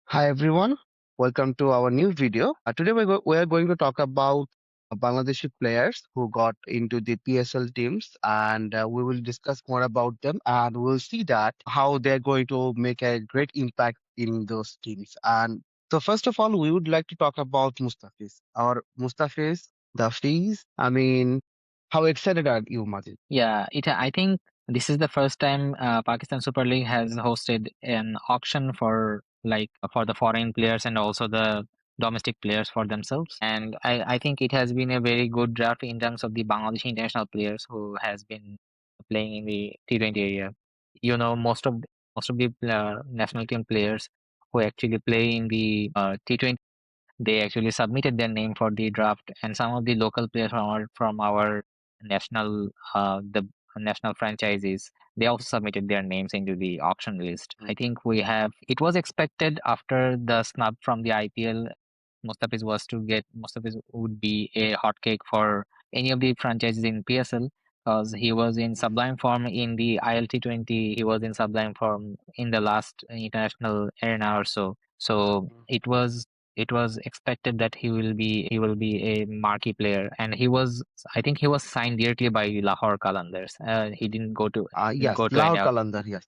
Hi everyone, welcome to our new video. Today we are going to talk about Bangladeshi players who got into the PSL teams, and we will discuss more about them, and we'll see that how they're going to make a great impact in those teams. And so first of all, we would like to talk about Mustafiz. Our Mustafiz, the fees. How excited are you, Majid? Yeah, I think this is the first time Pakistan Super League has hosted an auction for for the foreign players and also the domestic players for themselves. And I think it has been a very good draft in terms of the Bangladeshi international players who has been playing in the T20 area. You know, most of the national team players who actually play in the T20, they actually submitted their name for the draft, and some of the local players from our national the national franchises, they also submitted their names into the auction list. I think we have it was expected after the snub from the IPL. Mustafiz would be a hot cake for any of the franchises in PSL, because he was in sublime form in the ILT20. He was in sublime form in the last international arena or so. So it was expected that he will be a marquee player, and I think he was signed directly by Lahore Qalandars. He didn't go to Yes, go to any Lahore Qalandar, yes.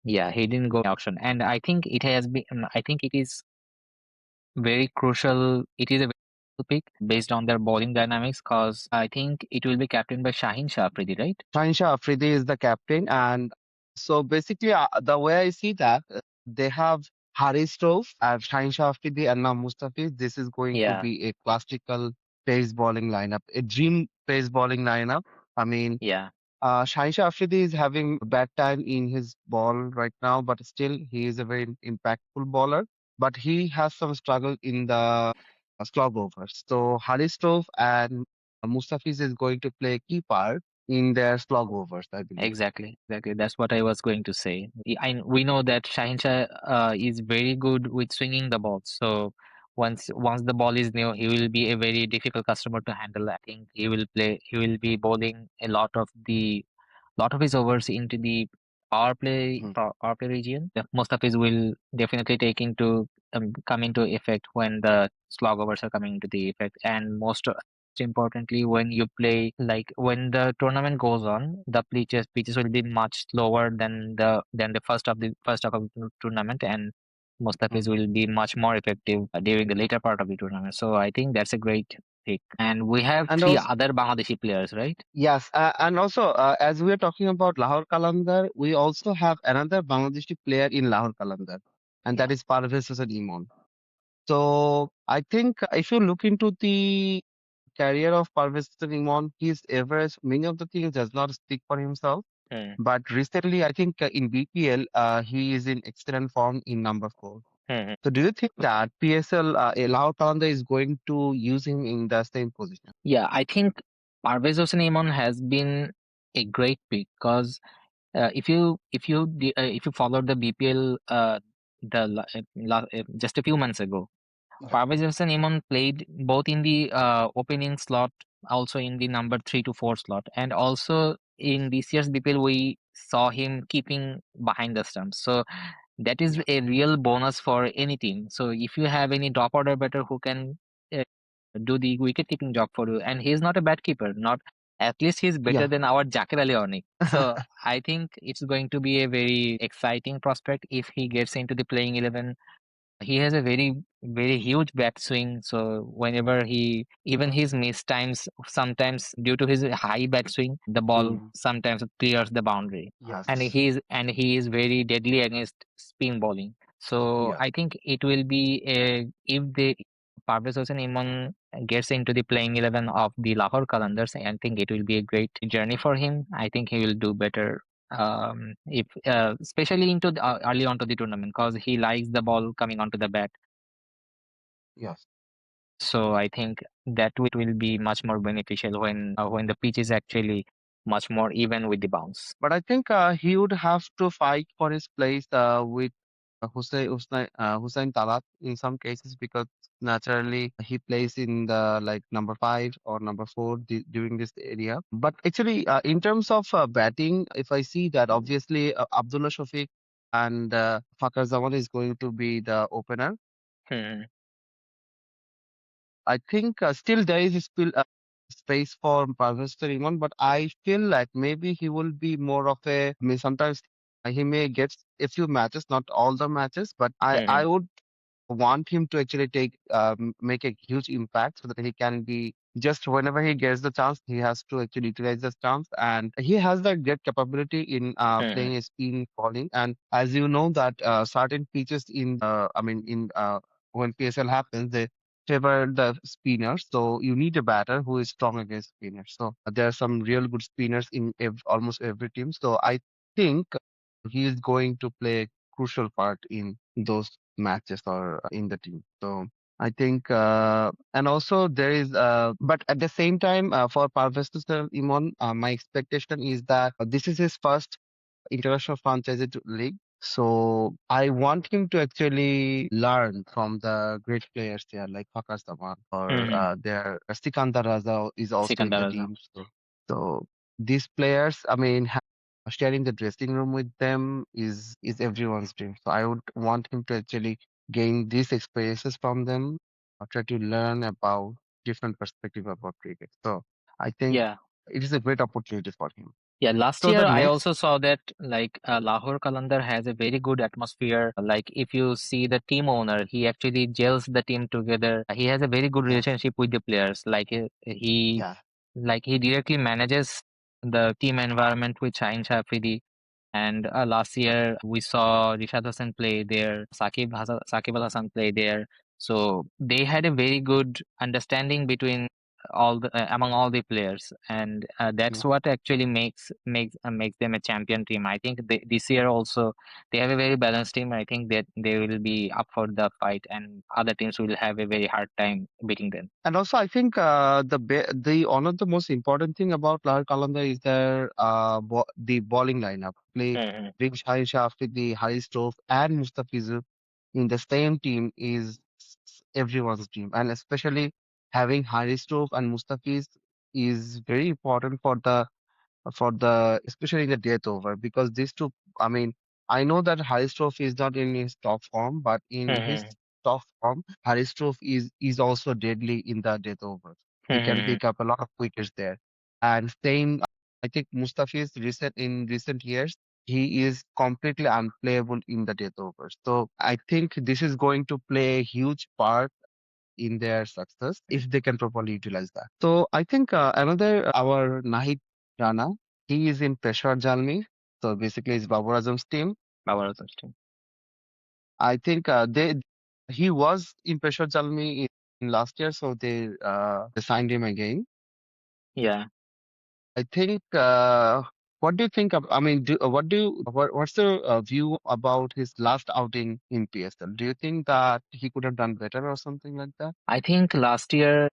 yeah, he didn't go auction. And I think it is very crucial. It is a very crucial pick based on their bowling dynamics, because I think it will be captained by Shaheen Afridi, right? Shaheen Afridi is the captain, and so basically, the way I see that they have Haris Rauf and Shaheen Afridi and now Mustafiz. This is going to Yeah, be a classical pace bowling lineup, a dream pace bowling lineup. I mean, yeah, Shaheen Afridi is having a bad time in his ball right now, but still he is a very impactful bowler. But he has some struggle in the slog overs. So Haris Rauf and Mustafiz is going to play a key part in their slog overs, I believe. exactly. That's what I was going to say. We know that Shaheen Shah is very good with swinging the ball. So once the ball is new, he will be a very difficult customer to handle. I think he will be bowling a lot of his overs into the Mhm. power play region. Most of his will definitely come into effect when the slog overs are coming into the effect, and most importantly, when you play, like when the tournament goes on, the pitches will be much slower than the first half of the tournament, and Mustafis Mhm. will be much more effective during the later part of the tournament. So I think that's a great pick. And we have And three also, other Bangladeshi players, right? yes, and also as we are talking about Lahore Qalandar, we also have another Bangladeshi player in Lahore Qalandar, and Yeah. that is Parvez Hossain Emon. So I think if you look into the career of Parvez Hossain Emon, his average, many of the things does not speak for himself. Hmm. But recently, I think in BPL, he is in excellent form in number four. Hmm. So do you think that PSL, Lahore Qalandar is going to use him in the same position? Yeah, I think Parvez Hossain Emon has been a great pick, because if you followed the BPL just a few months ago, Yeah. Parvez Hossain Emon played both in the opening slot, also in the number 3 to 4 slot, and also in this year's BPL we saw him keeping behind the stumps. So that is Yeah. a real bonus for any team. So if you have any drop order batter who can uh, do the wicket keeping job for you, and he's not a bad keeper, not at least he's better Yeah. than our Jakir Ali Ornik. So I think it's going to be a very exciting prospect if he gets into the playing 11. He has a very huge bat swing, so whenever even his missed times, sometimes due to his high bat swing, the ball Mm. sometimes clears the boundary, and Yes. he is very deadly against spin bowling. So Yeah. I think it will be a if the Parvez Hossain Imam gets into the playing 11 of the Lahore Qalandars, I think it will be a great journey for him. I think he will do better, if especially into early onto the tournament, because he likes the ball coming onto the bat. Yes. So I think that will be much more beneficial when the pitch is actually much more even with the bounce. But I think he would have to fight for his place with Hussein Talat in some cases because naturally he plays in the like number five or number four during this area. But actually, in terms of batting, if I see that obviously Abdullah Shafiq and Fakhar Zaman is going to be the opener. Hmm. I think still there is still space for Parvez Hossain Emon, but I feel like maybe he will be more of a. I mean, sometimes he may get a few matches, not all the matches, but I Hmm. would want him to actually make a huge impact so that he can be just whenever he gets the chance, he has to actually utilize the chance, and he has that great capability in Hmm. playing a spin bowling. And as you know that certain pitches in when PSL happens, they favor the spinners. So you need a batter who is strong against spinners. So there are some real good spinners in almost every team. So I think he is going to play a crucial part in those matches or in the team. So I think, and also there is, but at the same time, for Parvez Imon, my expectation is that this is his first international franchise league. So I want him to actually learn from the great players there, like Fakhar Zaman or Hmm. there Sikandar Raza is also in Sikandar the Raza. team. So these players, I mean, sharing the dressing room with them is everyone's dream. So I would want him to actually gain these experiences from them, try to learn about different perspective about cricket. So I think Yeah. it is a great opportunity for him. Yeah, last So the year I next, also saw that like Lahore Qalandar has a very good atmosphere. Like if you see the team owner, he actually gels the team together. He has a very good yes, relationship with the players. yeah, Like he directly manages the team environment with Shaheen Afridi. And last year we saw Rishad Hossain play there, Saqib Al Hasan play there. So they had a very good understanding between among all the players, and yeah. that's what actually makes them a champion team. I think this year also they have a very balanced team. I think that they will be up for the fight, and other teams will have a very hard time beating them. And also, I think the one of the most important thing about Lahar Qalandar is the bowling lineup. Play Hmm. Big Shaheen Afridi, Haris Rauf, and Mustafizur in the same team is everyone's dream, and especially having Haris Rauf and Mustafiz is very important for the especially in the death over because these two. I mean, I know that Haris Trophy is not in his top form, but in his Hmm. top form, Haris Trophy is also deadly in the death overs. He can Hmm. pick up a lot of wickets there. And same, I think Mustafiz in recent years, he is completely unplayable in the death overs. So I think this is going to play a huge part in their success if they can properly utilize that. So I think another our Nahid Rana, he is in Peshawar Jalmi. So basically, it's Babar Azam's team. Our team. I think they he was in Peshawar Jalmi in last year, so they signed him again. Yeah. I think. What do you think of? I mean, what's the view about his last outing in PSL? Do you think that he could have done better or something like that? I think last year,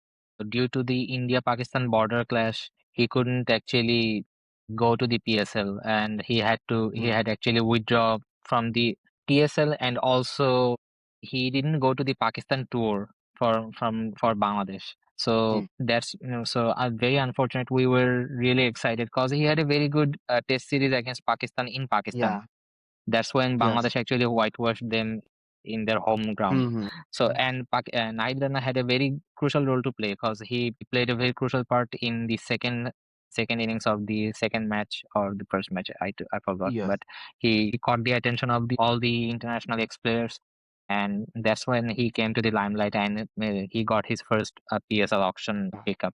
due to the India-Pakistan border clash, he couldn't actually go to the PSL, and he Hmm. had actually withdraw from the PSL, and also he didn't go to the Pakistan tour for Bangladesh. So Hmm. very unfortunate. We were really excited because he had a very good test series against Pakistan in Pakistan. Yeah. That's when Yes. Bangladesh actually whitewashed them in their home ground. Hmm. So and Nahid Rana had a very crucial role to play because he played a very crucial part in the second innings of the second match or the first match. I forgot, Yes. but he caught the attention of the all the international ex players, and that's when he came to the limelight and he got his first PSL auction pickup.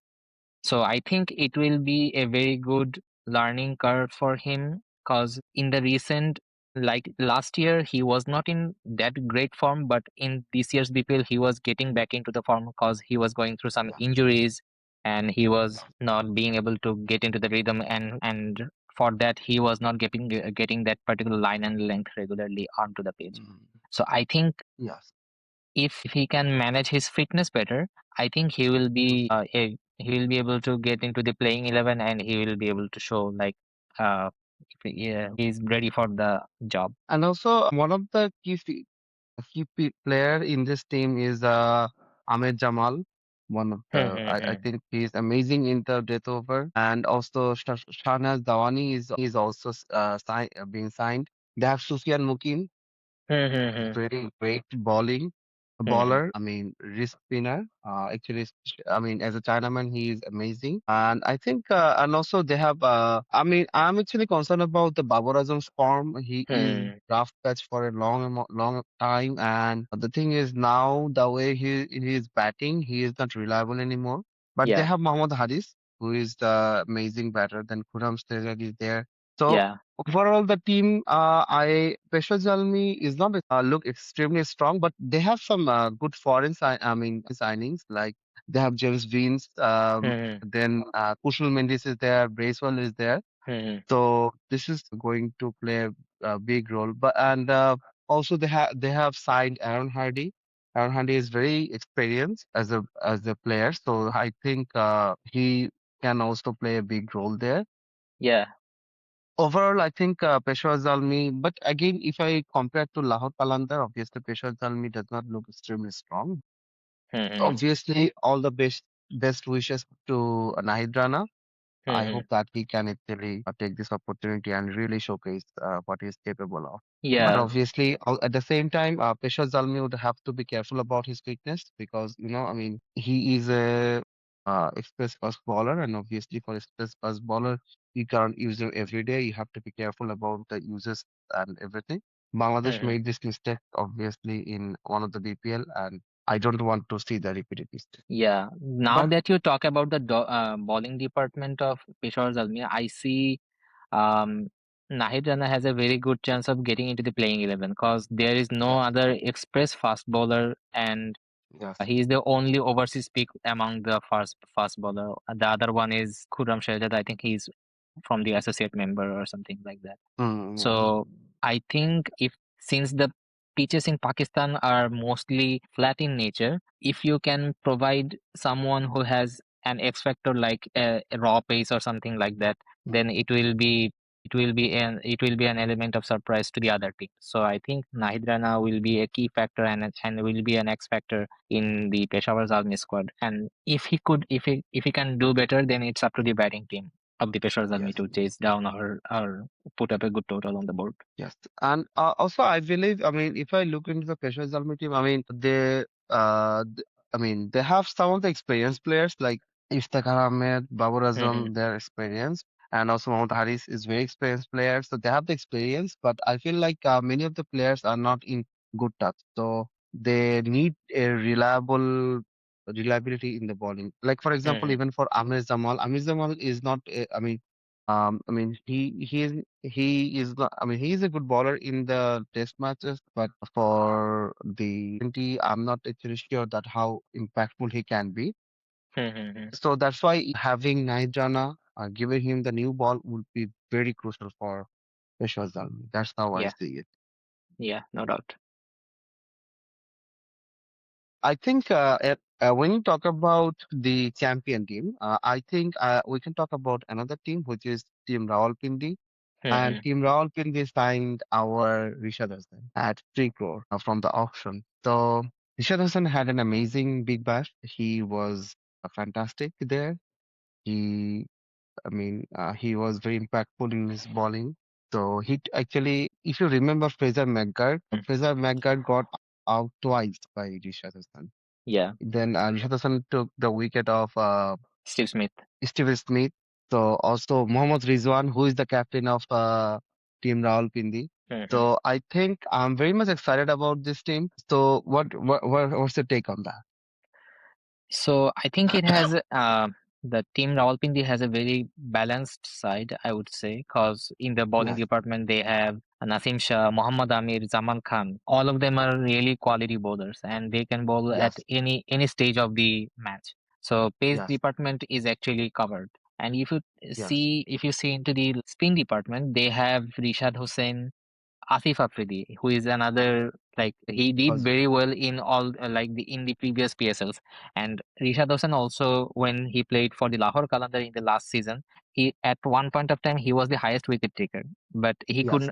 So I think it will be a very good learning curve for him because in the recent, like last year, he was not in that great form, but in this year's BPL, he was getting back into the form because he was going through some Yeah. injuries and he was not being able to get into the rhythm, and for that he was not getting that particular line and length regularly onto the pitch. Mm. So I think Yes. if he can manage his fitness better, I think he will be able to get into the playing 11 and he will be able to show like yeah, he's ready for the job. And also, one of the player in this team is Ahmed Jamal. One of I Hmm. think he's amazing in the death over, and also Shahnaz Dawani is also being signed. They have Sufyan Mukim, Hmm. very great Hmm. bowler. I mean, wrist spinner. Actually, I mean, as a Chinaman, he is amazing. And I think, and also they have. I mean, I'm actually concerned about the Babar Azam's form. He is Hmm. rough patch for a long time, and the thing is now the way he is batting, he is not reliable anymore. But they Yeah. have Mohammad Haris, who is the amazing batter. Then Khurram Siraj is there. So Yeah. overall, the team, I Pesha Jalmi is not look extremely strong, but they have some good I mean, signings. Like they have James Vince, Hmm. then Kushal Mendes is there, Bracewell is there. Hmm. So this is going to play a big role. But and also they have signed Aaron Hardy. Aaron Hardy is very experienced as a player, so I think he can also play a big role there. Yeah. Overall, I think Peshawar Zalmi, but again, if I compare to Lahore Qalandar, obviously Peshawar Zalmi does not look extremely strong. Hmm. Obviously, all the best wishes to Nahid Rana. I Hmm. hope that he can actually take this opportunity and really showcase what he is capable of. But Yeah. obviously, at the same time, Peshawar Zalmi would have to be careful about his fitness because, I mean, he is a express fast bowler, and obviously for express fast bowler, you can't use him every day. You have to be careful about the uses and everything. Bangladesh Hmm. made this mistake, obviously, in one of the BPL, and I don't want to see the repeated mistake. Yeah. Now But that you talk about the bowling department of Peshawar Zalmi, I see um, Nahid Rana has a very good chance of getting into the playing 11 because there is no yes, other express fast bowler, and yes, he is the only overseas pick among the fast bowler. The other one is Khurram Shahzad. I think he's from the associate member or something like that. yes, So I think if since the pitches in Pakistan are mostly flat in nature, if you can provide someone who has an X factor like a raw pace or something like that, then it will be an element of surprise to the other team. So I think Nahid Rana will be a key factor and will be an X factor in the Peshawar Zalmi squad. And if he can do better, then it's up to the batting team of the Peshawar Zalmi yes. to chase down or put up a good total on the board. Yes, and also I believe, I mean, if I look into the Peshawar Zalmi team, I mean, I mean, they have some of the experienced players like Iftikhar Ahmed, Babar Hmm. Azam, they're experienced, and also Mohammad Haris is very experienced player, so they have the experience. But I feel like many of the players are not in good touch, so they need a reliability in the bowling. Like for example, Hmm. even for Amir Zamal is not. I mean, he is not. I mean, he is a good bowler in the test matches, but for the 20, I'm not actually sure that how impactful he can be. Hmm. So that's why having Naijana, giving him the new ball would be very crucial for Peshwar Zalmi. That's how I Yeah. see it. Yeah. No doubt. I think when you talk about the champion team, I think we can talk about another team, which is Team Rawalpindi. And Hmm. Team Rawalpindi signed our Rishad Hossain at 3 crore from the auction. So Rishad Hossain had an amazing big bash. He was fantastic there. He, I mean, he was very impactful in his bowling. So actually, if you remember Fraser McGuard got out twice by Rishad Hossain. Yeah. Then Rishad Hossain took the wicket of Steve Smith. Steve Smith. So also Mohammad Rizwan, who is the captain of Team Rawalpindi. Hmm. So I think I'm very much excited about this team. So what's your take on that? So I think it has the team Rawalpindi has a very balanced side, I would say, because in the bowling Yes, department they have Nasim Shah, Muhammad Amir, Zaman Khan. All of them are really quality bowlers, and they can bowl at yes, any stage of the match. So pace yes, department is actually covered. And yes, if you see into the spin department, they have Rishad Hossain, Asif Afridi, who is another like he did because very well in all like the in the previous PSLs, and Rishad Hossain also when he played for the Lahore Qalandar in the last season, he at one point of time he was the highest wicket taker, but he yes, couldn't.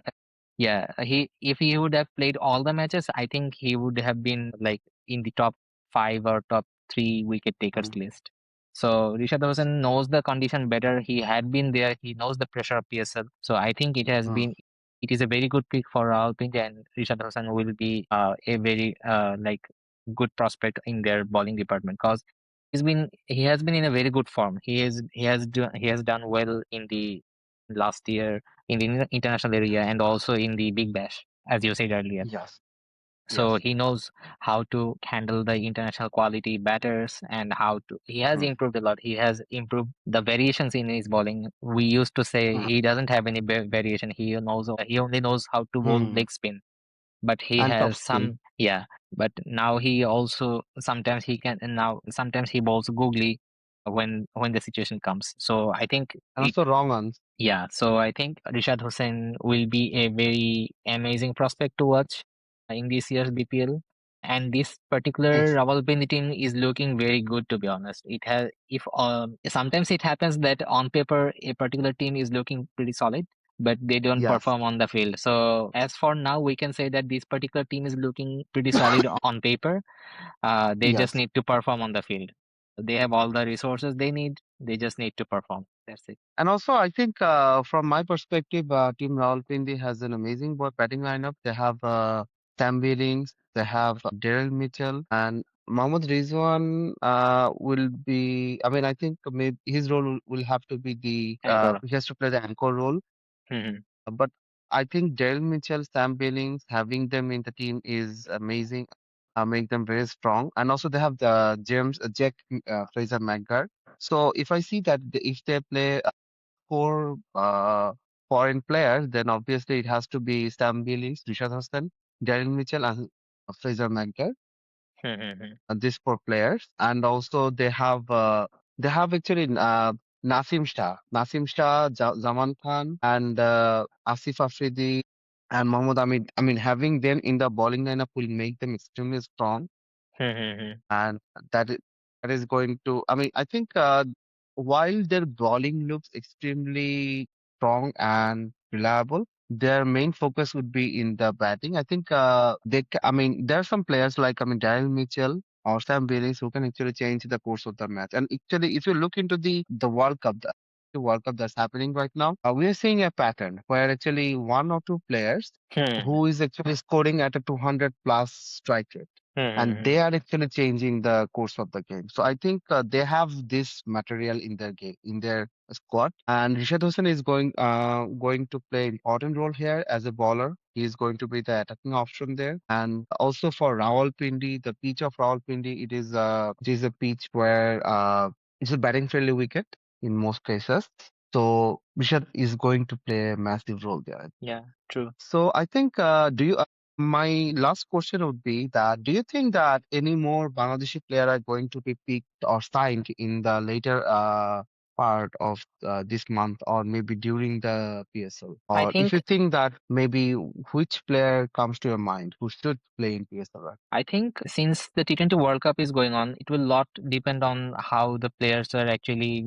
Yeah, he if he would have played all the matches, I think he would have been like in the top five or top three wicket takers mm, list. So Rishad Hossain knows the condition better. He had been there. He knows the pressure of PSL. So I think it has mm, been. it is a very good pick for Rawalpindi, and Rishad Hossain will be a very like good prospect in their bowling department because he has been in a very good form. He has done well in the last year in the international area and also in the Big Bash, as you said earlier. Yes, So yes. he knows how to handle the international quality batters and how to. He has Mm, improved a lot. He has improved the variations in his bowling. We used to say mm, he doesn't have any variation. He only knows how to bowl mm. leg spin, but he And top has spin. some, yeah. But now he also sometimes he can, and now sometimes he bowls googly when the situation comes. So I think And also wrong ones. yeah, so I think Rishad Hossain will be a very amazing prospect to watch in this year's BPL. And this particular Yes. Rawalpindi team is looking very good, to be honest. It has, if sometimes it happens that on paper a particular team is looking pretty solid, but they don't Yes. perform on the field. So as for now, we can say that this particular team is looking pretty solid on paper. They just Yes. need to perform on the field. They have all the resources they need. They just need to perform. That's it. And also, I think from my perspective, Team Rawalpindi has an amazing batting lineup. They have Sam Billings, they have Daryl Mitchell, and Mohammad Rizwan will be. I mean, I think maybe his role will have to be Anchor. he has to play the anchor role. Mhm. But I think Daryl Mitchell, Sam Billings, having them in the team is amazing. Make them very strong, and also they have the Jack Fraser McGurk. So if I see that if they play four foreign players, then obviously it has to be Sam Billings, Rishad Hossain, Darren Mitchell, and Fraser McGurk. Mhm. These four players, and also they have actually Nasim Shah, Zaman Khan, and Asif Afridi and Mohammad Amid. I mean, having them in the bowling lineup will make them extremely strong, Mhm. and that is, that is going to. I mean, I think while their bowling looks extremely strong and reliable, their main focus would be in the batting. I think I mean, there are some players like Daryl Mitchell or Sam Billings who can actually change the course of the match. And actually, if you look into the World Cup, the World Cup that's happening right now, we are seeing a pattern where actually one or two players Mhm. who is actually scoring at a 200 plus strike rate, and Mhm. they are actually changing the course of the game. So I think they have this material in their game, in their squad, and Rishad Hossain is going to play important role here as a bowler. He is going to be the attacking option there, and also for Rawalpindi, the pitch of Rawalpindi, it is a pitch where it's a batting friendly wicket in most cases. So Rishad is going to play a massive role there. Yeah, true. So I think, my last question would be that do you think that any more Bangladeshi player are going to be picked or signed in the later part of this month or maybe during the PSL? I Or if think you think that maybe which player comes to your mind who should play in PSL? Right? I think since the T20 World Cup is going on, it will lot depend on how the players are actually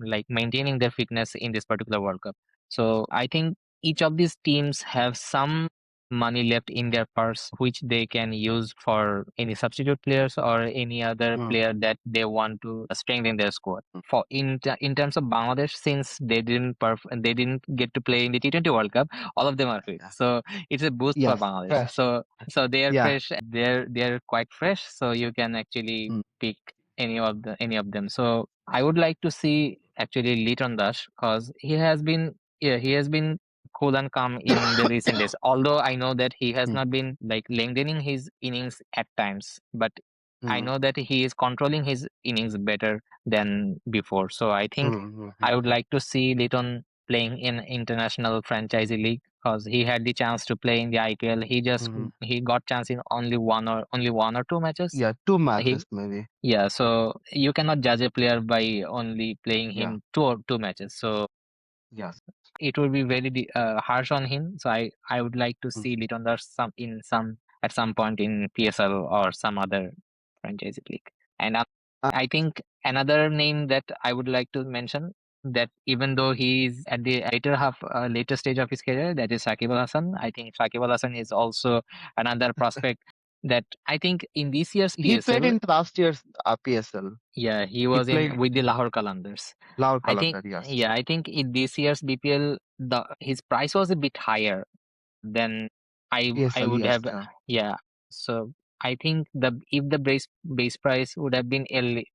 like maintaining their fitness in this particular World Cup. So I think each of these teams have some money left in their purse, which they can use for any substitute players or any other Mm, player that they want to strengthen their squad. mm, For in terms of Bangladesh, since they didn't get to play in the T20 World Cup, all of them are fit. yeah. So it's a boost for Yes, Bangladesh. fresh. So they are Yeah. fresh. They're quite fresh. So you can actually Mm, pick any of them. So I would like to see actually Liton Dash because he has been cool and calm in the recent days. Although I know that he has mm, not been like lengthening his innings at times, but I mm, know that he is controlling his innings better than before. So I think mm, I mm, would like to see Liton playing in international franchise league because he had the chance to play in the IPL. mm. He got chance in only one or two matches. Yeah, two He matches maybe. yeah, so you cannot judge a player by only playing Yeah. him two matches. So Yes. it would be very harsh on him. So I would like to Mm. see Litondar some at some point in PSL or some other franchise league. And Uh, I think another name that I would like to mention that even though he is at the later stage of his career, that is Shakib Al Hasan. I think Shakib Al Hasan is also another prospect that I think in this year's He played PSL, in last year's PSL. yeah, he He was in played with the Lahore Qalandars. Laur I think, Kalandar, yes. yeah, I think in this year's BPL, the his price was a bit higher than I PSL, would yes. have. Yeah, so I think the if the base price would have been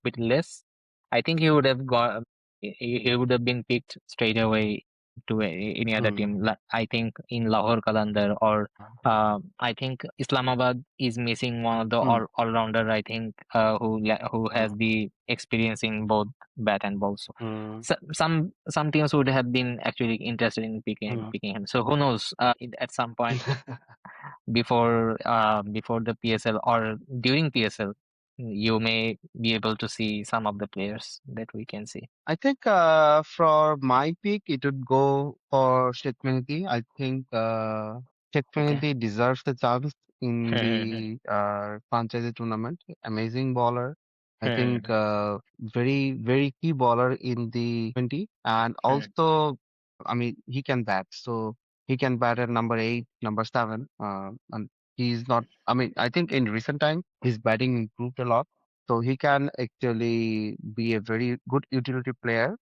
bit less, I think he would have got he would have been picked straight away to any other Hmm. team. I think in Lahore Qalandar, or I think Islamabad is missing one of the Hmm. all rounder. I think who Hmm. has the experience in both bat and ball. So, Hmm. some teams would have been actually interested in Hmm. picking him. So who knows? At some point before the PSL or during PSL, you may be able to see some of the players that we can see. I think for my pick, it would go for Sheikh Mehdi. I think Sheikh Okay. Mehdi deserves the chance in Hmm. the franchise tournament. Amazing bowler. I think Hmm. very, very key bowler in the 20. And Hmm. also, I mean, he can bat. So he can bat at number 8, number 7. And he's not, I mean, I think in recent time, his batting improved a lot. So he can actually be a very good utility player.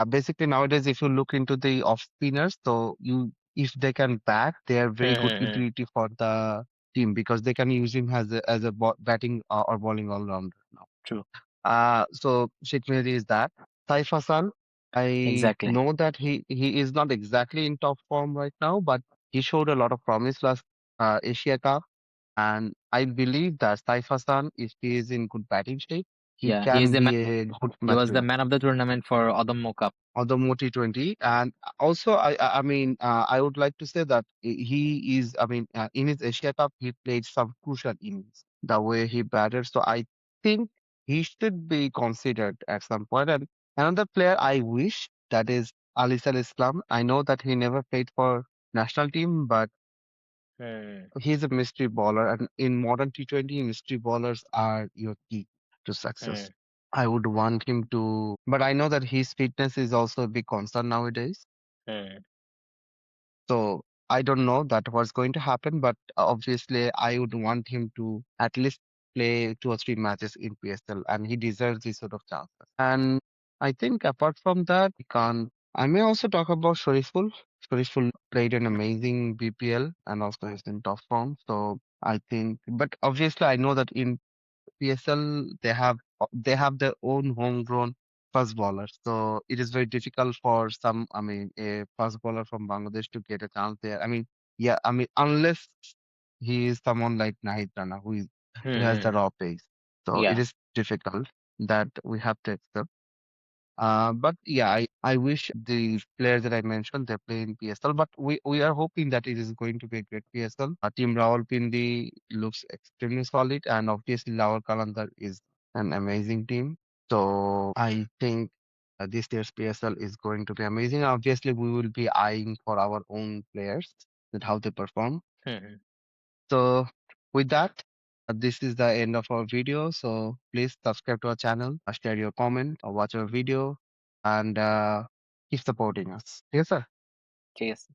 Basically, nowadays, if you look into the off spinners, so you if they can bat, they are very good Hmm. utility for the team because they can use him as a batting or bowling all rounder now. True. So Sheikh Mehdi is that. Saif Hassan, I Exactly. know that he is not exactly in top form right now, but he showed a lot of promise last Asia Cup. And I believe that Saif Hassan, if he is in good batting shape, he Yeah, he is can the man. be a good He match was the winner man of the tournament for Odom Cup. on the Mo T20. And also, I mean, I would like to say that he is, I mean, in his Asia Cup, he played some crucial innings, the way he batted. So I think he should be considered at some point. And another player I wish that is Ali Al Islam. I know that he never played for national team, but Hmm. he's a mystery bowler, and in modern T20, mystery bowlers are your key to Hmm. success. I would want him to, but I know that his fitness is also a big concern nowadays. Hmm. So I don't know that what's going to happen, but obviously I would want him to at least play 2 or 3 matches in PSL, and he deserves this sort of chances. And I think apart from that, we can't. I may also talk about Shariful. Shariful played an amazing BPL and also is in top form. So I think, but obviously I know that in PSL they have their own homegrown fast bowlers. So it is very difficult for some, I mean, a fast bowler from Bangladesh to get a chance there. I mean, yeah, I mean, unless he is someone like Nahid Rana who has the Hmm. raw pace. So it Yeah. is difficult that we have to accept. But yeah, I wish the players that I mentioned they play in PSL, but we are hoping that it is going to be a great PSL. Team Rawalpindi looks extremely solid, and obviously Lawal Kalandar is an amazing team. So I think this year's PSL is going to be amazing. Obviously, we will be eyeing for our own players that how they perform. Hmm. So with that, this is the end of our video. So please subscribe to our channel, share your comment, or watch our video, and keep supporting us. Yes, sir. Cheers.